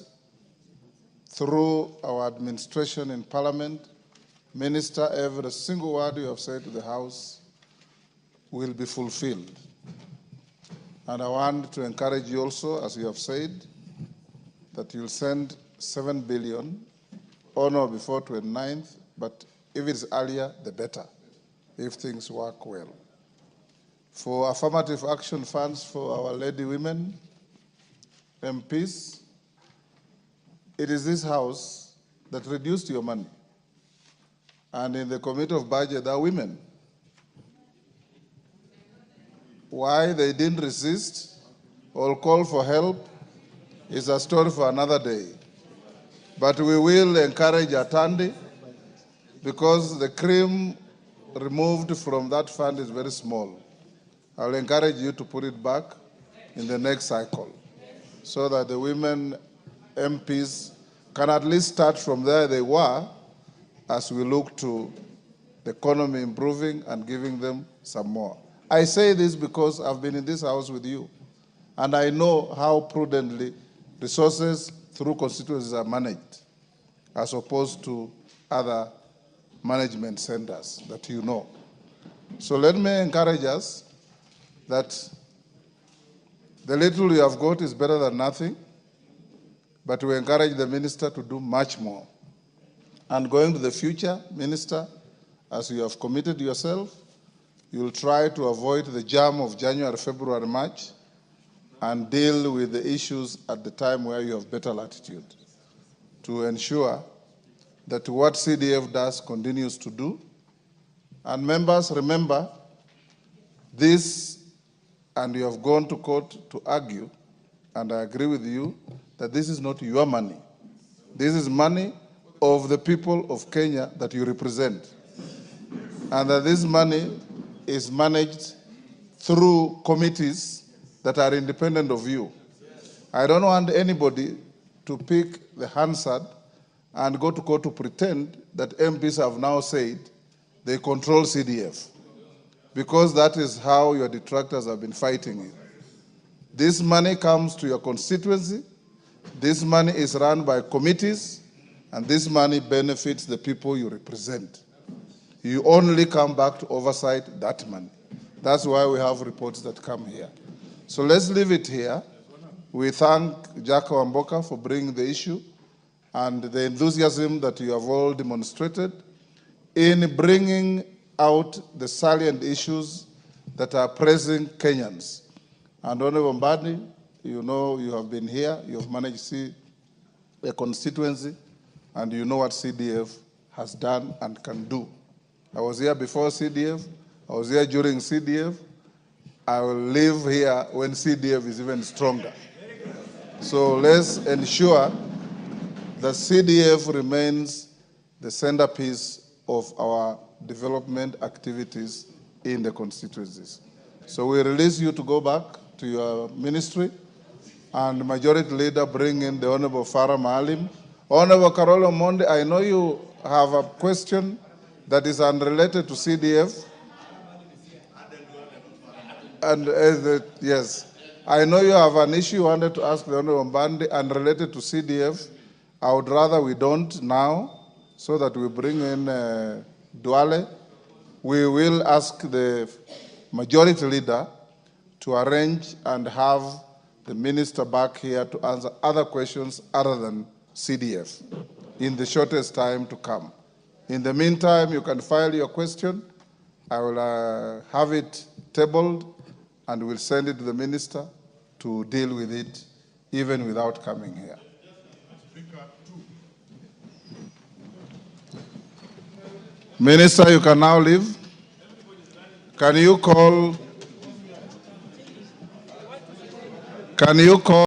through our administration in Parliament, Minister, every single word you have said to the House will be fulfilled. And I want to encourage you also, as you have said, that you'll send 7 billion on or before 29th, but if it's earlier, the better, if things work well. For affirmative action funds for our lady women, MPs, it is this House that reduced your money. And in the Committee of Budget, there are women. Why they didn't resist or call for help is a story for another day. But we will encourage Atandi because the cream removed from that fund is very small. I'll encourage you to put it back in the next cycle so that the women MPs can at least start from there they were as we look to the economy improving and giving them some more. I say this because I've been in this House with you, and I know how prudently resources through constituencies are managed as opposed to other management centers that you know. So let me encourage us that the little you have got is better than nothing, but we encourage the minister to do much more. And going to the future, Minister, as you have committed yourself, you will try to avoid the jam of January, February, March, and deal with the issues at the time where you have better latitude to ensure that what CDF does continues to do. And members, remember this, and you have gone to court to argue, and I agree with you, that this is not your money. This is money of the people of Kenya that you represent. And that this money is managed through committees that are independent of you. I don't want anybody to pick the Hansard and go to court to pretend that MPs have now said they control CDF, because that is how your detractors have been fighting it. This money comes to your constituency. This money is run by committees, and this money benefits the people you represent. You only come back to oversight that money. That's why we have reports that come here. So let's leave it here. We thank Jack Wamboka for bringing the issue and the enthusiasm that you have all demonstrated in bringing out the salient issues that are pressing Kenyans. And Honorable Mbadi, you know you have been here, you have managed to see a constituency, and you know what CDF has done and can do. I was here before CDF, I was here during CDF, I will live here when CDF is even stronger. So let's ensure that CDF remains the centerpiece of our development activities in the constituencies. So we release you to go back to your ministry, and Majority Leader bring in the Honorable Farah Maalim. Honorable Carolo Monde, I know you have a question that is unrelated to CDF. And yes, I know you have an issue you wanted to ask the Honorable Mbadi unrelated to CDF. I would rather we don't now, so that we bring in Duale. We will ask the Majority Leader to arrange and have the minister back here to answer other questions other than CDF in the shortest time to come. In the meantime, you can file your question. I will have it tabled and we'll send it to the minister to deal with it even without coming here. Minister, you can now leave. Can you call